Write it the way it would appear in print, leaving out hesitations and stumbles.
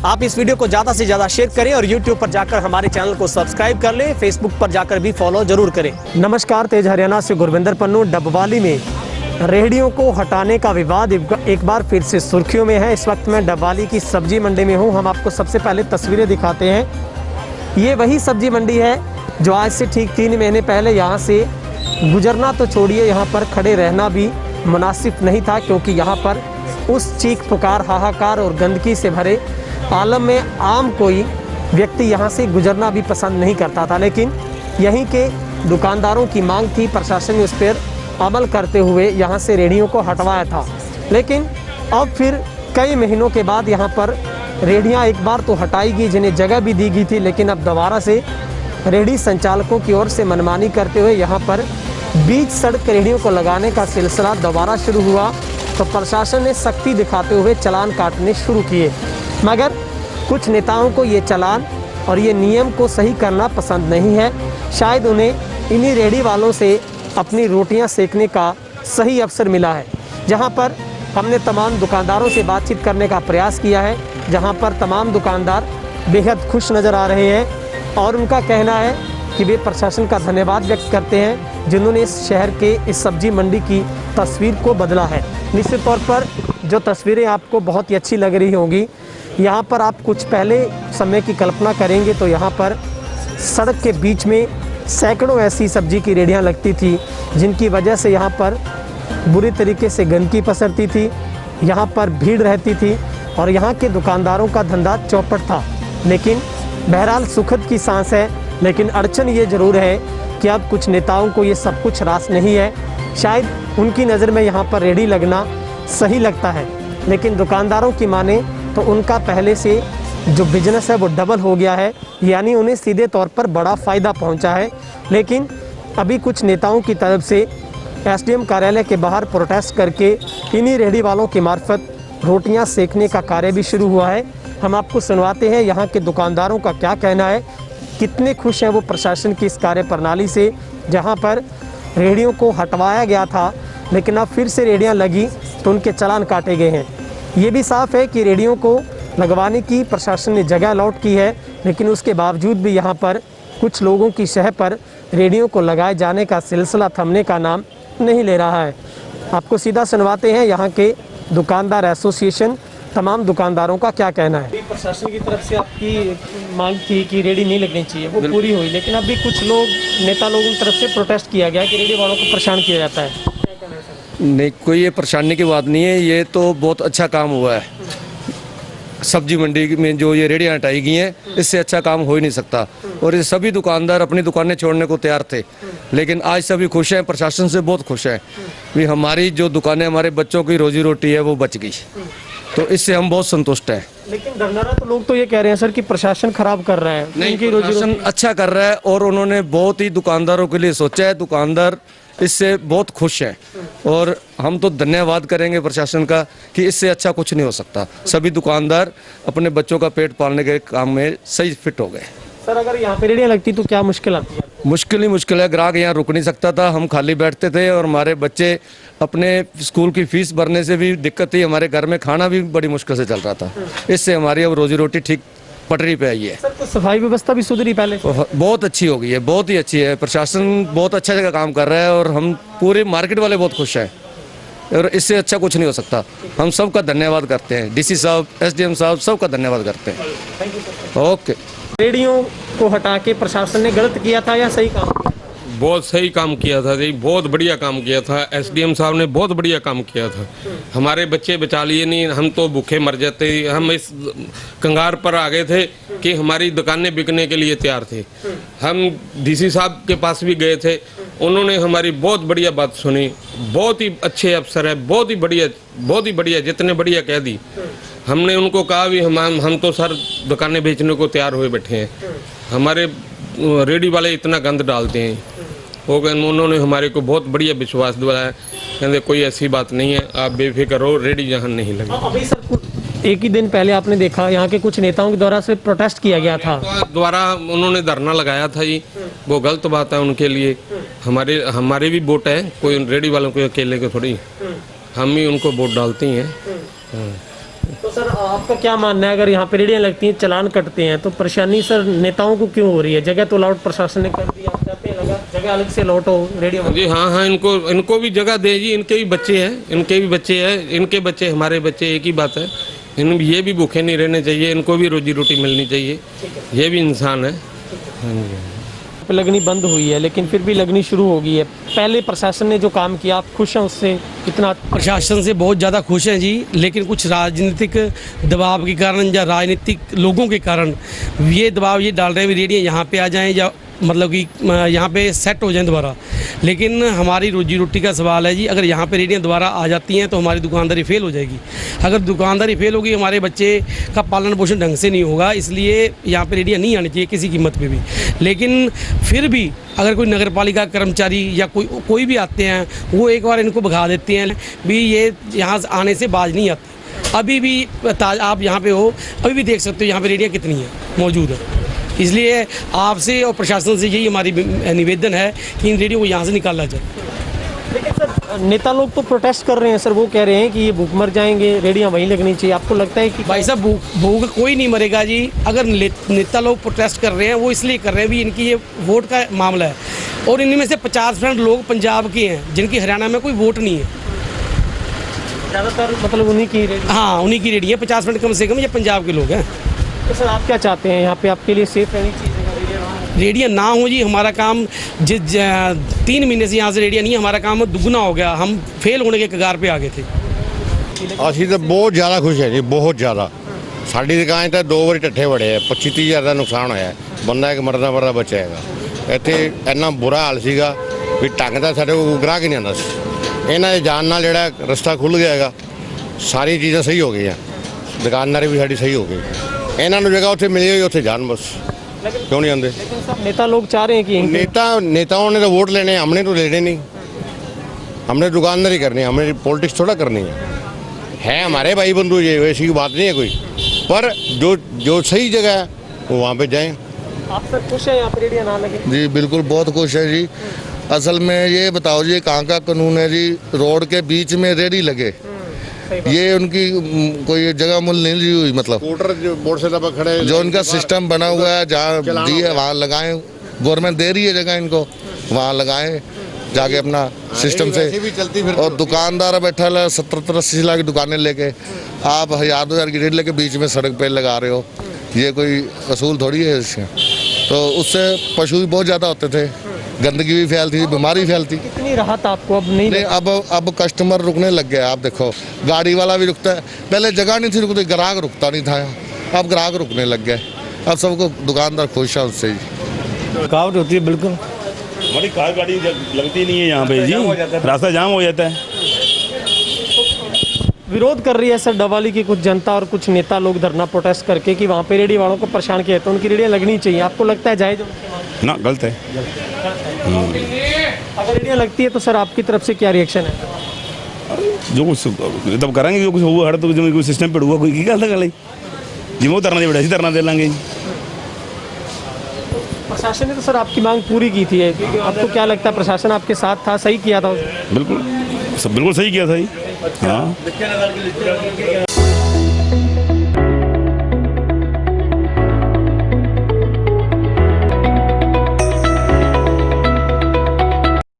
आप इस वीडियो को ज़्यादा से ज़्यादा शेयर करें और यूट्यूब पर जाकर हमारे चैनल को सब्सक्राइब कर लें, फेसबुक पर जाकर भी फॉलो जरूर करें। नमस्कार, तेज हरियाणा से गुरविंदर पन्नू। डबवाली में रेहड़ियों को हटाने का विवाद एक बार फिर से सुर्खियों में है। इस वक्त मैं डबवाली की सब्जी मंडी में हूँ। हम आपको सबसे पहले तस्वीरें दिखाते हैं। ये वही सब्जी मंडी है जो आज से ठीक 3 महीने पहले यहाँ से गुजरना तो छोड़िए, यहाँ पर खड़े रहना भी मुनासिब नहीं था, क्योंकि यहाँ पर उस चीख पुकार, हाहाकार और गंदगी से भरे आलम में आम कोई व्यक्ति यहाँ से गुजरना भी पसंद नहीं करता था। लेकिन यहीं के दुकानदारों की मांग थी, प्रशासन ने उस पर अमल करते हुए यहाँ से रेहड़ियों को हटवाया था। लेकिन अब फिर कई महीनों के बाद यहाँ पर रेहड़ियाँ एक बार तो हटाई गई, जिन्हें जगह भी दी गई थी, लेकिन अब दोबारा से रेहड़ी संचालकों की ओर से मनमानी करते हुए यहाँ पर बीच सड़क रेहड़ियों को लगाने का सिलसिला दोबारा शुरू हुआ। तो प्रशासन ने सख्ती दिखाते हुए चालान काटने शुरू किए, मगर कुछ नेताओं को ये चालान और ये नियम को सही करना पसंद नहीं है। शायद उन्हें इन्हीं रेहड़ी वालों से अपनी रोटियां सेकने का सही अवसर मिला है। जहां पर हमने तमाम दुकानदारों से बातचीत करने का प्रयास किया है, जहां पर तमाम दुकानदार बेहद खुश नज़र आ रहे हैं और उनका कहना है कि वे प्रशासन का धन्यवाद व्यक्त करते हैं जिन्होंने इस शहर के इस सब्जी मंडी की तस्वीर को बदला है। निश्चित तौर पर जो तस्वीरें आपको बहुत ही अच्छी लग रही होंगी, यहाँ पर आप कुछ पहले समय की कल्पना करेंगे तो यहाँ पर सड़क के बीच में सैकड़ों ऐसी सब्जी की रेहड़ियाँ लगती थी, जिनकी वजह से यहाँ पर बुरी तरीके से गंदगी पसरती थी, यहाँ पर भीड़ रहती थी और यहाँ के दुकानदारों का धंधा चौपट था। लेकिन बहरहाल सुखद की सांस है, लेकिन अड़चन ये ज़रूर है कि अब कुछ नेताओं को ये सब कुछ रास नहीं है। शायद उनकी नज़र में यहाँ पर रेहड़ी लगना सही लगता है, लेकिन दुकानदारों की माने तो उनका पहले से जो बिजनेस है वो डबल हो गया है, यानी उन्हें सीधे तौर पर बड़ा फ़ायदा पहुंचा है। लेकिन अभी कुछ नेताओं की तरफ से एसडीएम कार्यालय के बाहर प्रोटेस्ट करके इन्हीं रेहड़ी वालों की मार्फत रोटियां सेकने का कार्य भी शुरू हुआ है। हम आपको सुनवाते हैं यहाँ के दुकानदारों का क्या कहना है, कितने खुश हैं वो प्रशासन की इस कार्य प्रणाली से, जहाँ पर रेहड़ियों को हटवाया गया था लेकिन अब फिर से रेहड़ियाँ लगी तो उनके चालान काटे गए हैं। ये भी साफ है कि रेहड़ियों को लगवाने की प्रशासन ने जगह अलॉट की है, लेकिन उसके बावजूद भी यहाँ पर कुछ लोगों की शह पर रेहड़ियों को लगाए जाने का सिलसिला थमने का नाम नहीं ले रहा है। आपको सीधा सुनवाते हैं यहाँ के दुकानदार एसोसिएशन तमाम दुकानदारों का क्या कहना है। प्रशासन की तरफ से आपकी मांग थी कि रेहड़ी नहीं लगनी चाहिए, वो पूरी हुई, लेकिन अभी कुछ लोग नेता लोगों की तरफ से प्रोटेस्ट किया गया कि रेहड़ी वालों को परेशान किया जाता है। नहीं, कोई ये परेशानी की बात नहीं है, ये तो बहुत अच्छा काम हुआ है। सब्जी मंडी में जो ये रेहड़ियाँ हटाई गई हैं, इससे अच्छा काम हो ही नहीं सकता। और ये सभी दुकानदार अपनी दुकानें छोड़ने को तैयार थे, लेकिन आज सभी खुश हैं, प्रशासन से बहुत खुश हैं कि हमारी जो दुकानें, हमारे बच्चों की रोजी रोटी है वो बच गई, तो इससे हम बहुत संतुष्ट हैं। लेकिन धरना तो लोग तो ये कह रहे हैं सर कि प्रशासन खराब कर रहा है। नहीं, प्रशासन अच्छा कर रहा है और उन्होंने बहुत ही दुकानदारों के लिए सोचा है। दुकानदार इससे बहुत खुश हैं और हम तो धन्यवाद करेंगे प्रशासन का कि इससे अच्छा कुछ नहीं हो सकता। सभी दुकानदार अपने बच्चों का पेट पालने के काम में सही फिट हो गए। सर, अगर यहाँ पे रेहड़ियाँ लगती तो क्या मुश्किल आती है? मुश्किल ही मुश्किल है। ग्राहक यहाँ रुक नहीं सकता था, हम खाली बैठते थे और हमारे बच्चे अपने स्कूल की फीस भरने से भी दिक्कत थी, हमारे घर में खाना भी बड़ी मुश्किल से चल रहा था। इससे हमारी अब रोजी रोटी ठीक पटरी पे आई है। सर, तो सफाई व्यवस्था भी सुधरी पहले? बहुत अच्छी हो गई है, बहुत ही अच्छी है। प्रशासन बहुत अच्छा जगह काम कर रहा है और हम पूरे मार्केट वाले बहुत खुश हैं और इससे अच्छा कुछ नहीं हो सकता। हम सबका धन्यवाद करते हैं, डीसी साहब, एसडीएम साहब, सबका धन्यवाद करते हैं। ओके। रेहड़ियों को हटा के प्रशासन ने गलत किया था या सही काम किया? बहुत सही काम किया था जी, बहुत बढ़िया काम किया था। एसडीएम साहब ने बहुत बढ़िया काम किया था। हमारे बच्चे बचा लिए नहीं, हम तो भूखे मर जाते। हम इस कंगार पर आ गए थे कि हमारी दुकानें बिकने के लिए तैयार थे। हम डीसी साहब के पास भी गए थे, उन्होंने हमारी बहुत बढ़िया बात सुनी। बहुत ही अच्छे अफसर है, बहुत ही बढ़िया, जितने बढ़िया कह दी। हमने उनको कहा भी हम तो सर दुकानें बेचने को तैयार हुए बैठे हैं, हमारे रेहड़ी वाले इतना गंद डालते हैं। वो उन्होंने हमारे को बहुत बढ़िया विश्वास दिलाया, कहते कोई ऐसी बात नहीं है, आप बेफिक्र हो, रेहड़ी यहाँ नहीं लगी। अभी सर एक ही दिन पहले आपने देखा यहाँ के कुछ नेताओं के द्वारा से प्रोटेस्ट किया गया था, द्वारा उन्होंने धरना लगाया था जी, वो गलत बात है उनके लिए। हमारे भी वोट है, कोई रेहड़ी वालों को अकेले को थोड़ी, हम ही उनको वोट डालते हैं। तो सर आपका क्या मानना है, अगर यहाँ पे रेडियाँ लगती हैं, चालान कटते हैं, तो परेशानी सर नेताओं को क्यों हो रही है? जगह तो अलॉट प्रशासन ने कर दी, आप चाहते हैं जगह अलग से अलॉट हो रेडियो? जी हाँ, इनको भी जगह दे जी, इनके भी बच्चे हैं, इनके बच्चे हमारे बच्चे, एक ही बात है। ये भी भूखे नहीं रहने चाहिए, इनको भी रोजी रोटी मिलनी चाहिए, ये भी इंसान है। पे लगनी बंद हुई है, लेकिन फिर भी लगनी शुरू हो गई है। पहले प्रशासन ने जो काम किया, आप खुश हैं उससे? कितना? प्रशासन से बहुत ज़्यादा खुश हैं जी, लेकिन कुछ राजनीतिक दबाव के कारण या राजनीतिक लोगों के कारण ये दबाव ये डाल रहे हैं रेडियो यहाँ पे आ जाएं या मतलब कि यहाँ पे सेट हो जाएं दोबारा। लेकिन हमारी रोजी रोटी का सवाल है जी, अगर यहाँ पे रेडियाँ दोबारा आ जाती हैं तो हमारी दुकानदारी फेल हो जाएगी। अगर दुकानदारी फेल होगी, हमारे बच्चे का पालन पोषण ढंग से नहीं होगा, इसलिए यहाँ पे रेडियाँ नहीं आनी चाहिए किसी कीमत पे भी। लेकिन फिर भी अगर कोई नगर पालिका कर्मचारी या कोई भी आते हैं, वो एक बार इनको भगा देते हैं भी, ये यहाँ आने से बाज नहीं आते। अभी भी आप यहाँ पे हो, अभी भी देख सकते हो यहाँ पे रेडियाँ कितनी हैं मौजूद है। इसलिए आपसे और प्रशासन से यही हमारी निवेदन है कि इन रेडियो को यहाँ से निकाला जाए। लेकिन सर नेता लोग तो प्रोटेस्ट कर रहे हैं सर, वो कह रहे हैं कि ये भूख मर जाएंगे, रेडियाँ वहीं लगनी चाहिए। आपको लगता है कि भाई साहब भूख कोई नहीं मरेगा जी। अगर नेता लोग प्रोटेस्ट कर रहे हैं, वो इसलिए कर रहे हैं भी इनकी ये वोट का मामला है, और इनमें से 50% लोग पंजाब के हैं जिनकी हरियाणा में कोई वोट नहीं है। ज़्यादातर मतलब उन्हीं की रेडियो? हाँ, उन्हीं की रेडियो है, 50% कम से कम ये पंजाब के लोग हैं। तो सर आप क्या चाहते हैं, यहाँ पे आपके लिए सेफ रहनी चाहिए रेडियो ना हो जी? हमारा काम 3 महीने से यहाँ से रेडियो नहीं है, हमारा काम दुगना हो गया, हम फेल होने के कगार पे आ गए थे। ਅਸੀਂ ਤਾਂ ਬਹੁਤ ਜ਼ਿਆਦਾ ਖੁਸ਼ ਹੈ ਜੀ, ਬਹੁਤ ਜ਼ਿਆਦਾ। ਸਾਡੀ ਦੁਕਾਨ 'ਚ ਤਾਂ 2 ਵਾਰੀ ਢੱਠੇ ਵੜੇ ਆ, 25-30 ਹਜ਼ਾਰ ਦਾ ਨੁਕਸਾਨ ਹੋਇਆ। ਬੰਦਾ ਇੱਕ ਮਰਦਾ ਬਚਿਆ ਹੈਗਾ। ਇੱਥੇ ਇੰਨਾ ਬੁਰਾ ਹਾਲ ਸੀਗਾ ਵੀ ਢੰਗ ਦਾ ਸਾਡੇ ਕੋਲ ਗ੍ਰਾਹਕ ਹੀ ਨਹੀਂ ਆਉਂਦਾ ਸੀ। ਇਹਨਾਂ ਦੇ ਜਾਣ ਨਾਲ ਜਿਹੜਾ ਰਸਤਾ ਖੁੱਲ੍ਹ ਗਿਆ ਹੈਗਾ, ਸਾਰੀ ਚੀਜ਼ਾਂ ਸਹੀ ਹੋ ਗਈਆਂ, ਦੁਕਾਨਦਾਰੀ ਵੀ ਸਾਡੀ ਸਹੀ ਹੋ ਗਈ। ਇਹਨਾਂ ਨੂੰ ਜਗ੍ਹਾ ਉੱਥੇ ਮਿਲੀ ਹੋਈ, ਉੱਥੇ ਜਾਣ बस। क्यों नहीं आते? लेकिन सब नेता लोग चाह रहे हैं कि नेताओं ने तो वोट लेने, हमने तो लेने नहीं। हमने दुकानदारी करनी है, हमें पॉलिटिक्स थोड़ा करनी है हमारे भाई बंधु, ये वैसी बात नहीं है कोई। पर जो सही जगह है वो वहाँ पे जाएं। आप सर खुश हैं यहाँ पे रेडियो ना लगे? जी बिल्कुल, बहुत खुश है जी। असल में ये बताओ जी, कहाँ का कानून है जी, रोड के बीच में रेडी लगे? ये उनकी कोई जगह मूल नहीं ली हुई, मतलब बोर्ड से दबा खड़े, जो उनका सिस्टम बना हुआ है, जहाँ दिए वहाँ लगाएं। गवर्नमेंट दे रही है जगह इनको, वहाँ लगाएं जाके अपना सिस्टम से। और दुकानदार बैठा है 70-80 लाख की दुकानें लेके, आप 1000-2000 की रेट लेके बीच में सड़क पे लगा रहे हो, ये कोई असूल थोड़ी है इससे। तो उससे पशु भी बहुत ज़्यादा होते थे, गंदगी भी फैलती थी, बीमारी फैलती। कितनी राहत आपको अब नहीं? अब कस्टमर रुकने लग गए। आप देखो, गाड़ी वाला भी रुकता है, पहले जगह नहीं थी रुकती, ग्राहक रुकता नहीं था, अब ग्राहक रुकने लग गए। अब सबको दुकानदार खुश है उससे ही। रुकावट होती है बिल्कुल, हमारी कार गाड़ी लगती नहीं है यहाँ पे जी, रास्ता जाम हो जाता है। विरोध कर रही है सर डबवाली की कुछ जनता और कुछ नेता लोग धरना प्रोटेस्ट करके कि वहाँ पे रेडियो वालों को परेशान किया, तो उनकी रेडियो लगनी चाहिए। आपको लगता है जायज? ना, गलत है। अगर रेडियो लगती है तो सर आपकी तरफ से क्या रिएक्शन है? जो कुछ तब करेंगे, जो कुछ हुआ हर तो कोई सिस्टम पे हुआ, कोई गलत गल जिम्मे धरना दे, ऐसी धरना दे लेंगे। प्रशासन ने तो सर आपकी मांग पूरी की थी, आपको क्या लगता है प्रशासन आपके साथ था, सही किया था? बिल्कुल, सब बिल्कुल सही किया था जी। हाँ,